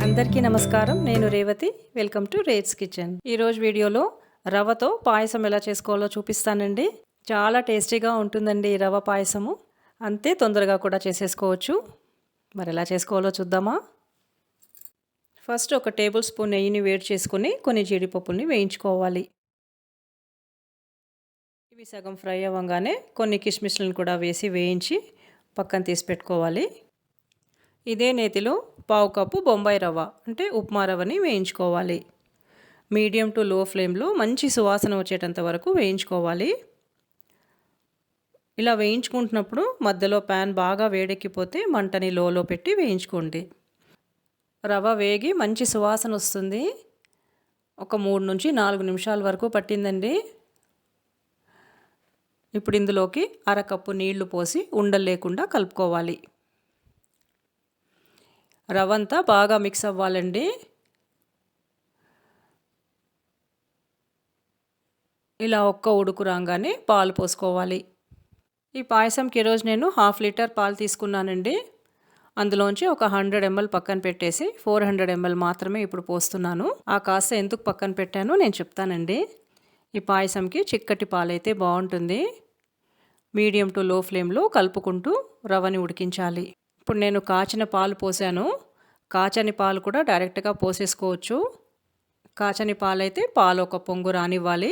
అందరికీ నమస్కారం. నేను Revathi. Welcome to rates kitchen. ఈరోజు వీడియోలో రవ్వతో పాయసం ఎలా చేసుకోవాలో చూపిస్తానండి. చాలా టేస్టీగా ఉంటుందండి ఈ రవ్వ పాయసము. అంతే తొందరగా కూడా చేసేసుకోవచ్చు. మరి ఎలా చేసుకోవాలో చూద్దామా? ఫస్ట్ ఒక టేబుల్ స్పూన్ నెయ్యిని వేడి చేసుకొని కొన్ని జీడిపప్పుల్ని వేయించుకోవాలి. ఇవి సగం ఫ్రై అవ్వగానే కొన్ని కిస్మిస్లను కూడా వేసి వేయించి పక్కన తీసి పెట్టుకోవాలి. ఇదే నేతిలో పావు కప్పు బొంబాయి రవ్వ అంటే ఉప్మా రవ్వని వేయించుకోవాలి. మీడియం టు లో ఫ్లేమ్లో మంచి సువాసన వచ్చేటంత వరకు వేయించుకోవాలి. ఇలా వేయించుకుంటున్నప్పుడు మధ్యలో ప్యాన్ బాగా వేడెక్కిపోతే మంటని లోలో పెట్టి వేయించుకోండి. రవ్వ వేగి మంచి సువాసన వస్తుంది. ఒక 3 నుంచి 4 నిమిషాల వరకు పట్టిందండి. ఇప్పుడు ఇందులోకి అరకప్పు నీళ్లు పోసి ఉండలు లేకుండా కలుపుకోవాలి. రవ్వ అంతా బాగా మిక్స్ అవ్వాలండి. ఇలా ఒక్క ఉడుకు రాగానే పాలు పోసుకోవాలి. ఈ పాయసంకి ఈరోజు నేను 1/2 లీటర్ పాలు తీసుకున్నానండి. అందులోంచి ఒక 100 ml పక్కన పెట్టేసి 400 ml మాత్రమే ఇప్పుడు పోస్తున్నాను. ఆ కాస్త ఎందుకు పక్కన పెట్టానో నేను చెప్తానండి. ఈ పాయసంకి చిక్కటి పాలైతే బాగుంటుంది. మీడియం టు లో ఫ్లేమ్లో కలుపుకుంటూ రవ్వని ఉడికించాలి. ఇప్పుడు నేను కాచిన పాలు పోసాను. కాచని పాలు కూడా డైరెక్ట్గా పోసేసుకోవచ్చు. కాచని పాలైతే పాలు ఒక పొంగు రానివ్వాలి.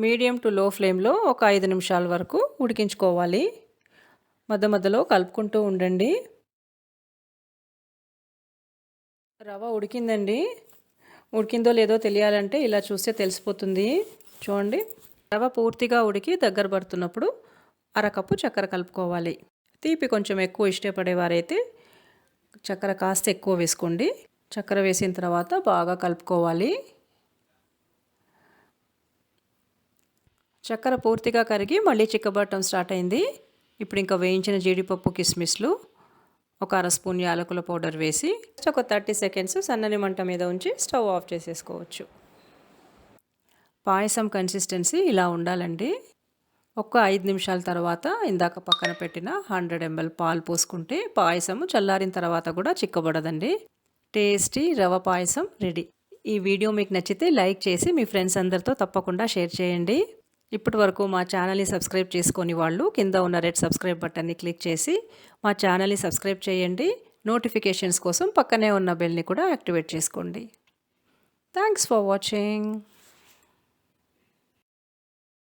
మీడియం టు లో ఫ్లేమ్లో ఒక 5 నిమిషాల వరకు ఉడికించుకోవాలి. మధ్య మధ్యలో కలుపుకుంటూ ఉండండి. రవ్వ ఉడికిందండి. ఉడికిందో లేదో తెలియాలంటే ఇలా చూస్తే తెలిసిపోతుంది. చూడండి, రవ్వ పూర్తిగా ఉడికి దగ్గర పడుతున్నప్పుడు అరకప్పు చక్కెర కలుపుకోవాలి. తీపి కొంచెం ఎక్కువ ఇష్టపడేవారైతే చక్కెర కాస్త ఎక్కువ వేసుకోండి. చక్కెర వేసిన తర్వాత బాగా కలుపుకోవాలి. చక్కెర పూర్తిగా కరిగి మళ్ళీ చిక్కబడటం స్టార్ట్ అయింది. ఇప్పుడు ఇంకా వేయించిన జీడిపప్పు కిస్మిస్లు, ఒక అర స్పూన్ యాలకుల పౌడర్ వేసి ఒక 30 సెకండ్స్ సన్నని మంట మీద ఉంచి స్టవ్ ఆఫ్ చేసేసుకోవచ్చు. పాయసం కన్సిస్టెన్సీ ఇలా ఉండాలండి. ఒక 5 నిమిషాల తర్వాత ఇందాక పక్కన పెట్టిన 100 ml పాలు పోసుకుంటే పాయసము చల్లారిన తర్వాత కూడా చిక్కబడదండి. టేస్టీ రవ్వ పాయసం రెడీ. ఈ వీడియో మీకు నచ్చితే లైక్ చేసి మీ ఫ్రెండ్స్ అందరితో తప్పకుండా షేర్ చేయండి. ఇప్పటి వరకు మా ఛానల్ని సబ్స్క్రైబ్ చేసుకొని వాళ్ళు కింద ఉన్న రెడ్ సబ్స్క్రైబ్ బటన్ని క్లిక్ చేసి మా ఛానల్ని సబ్స్క్రైబ్ చేయండి. నోటిఫికేషన్స్ కోసం పక్కనే ఉన్న బెల్ని కూడా యాక్టివేట్ చేసుకోండి. Thanks for watching.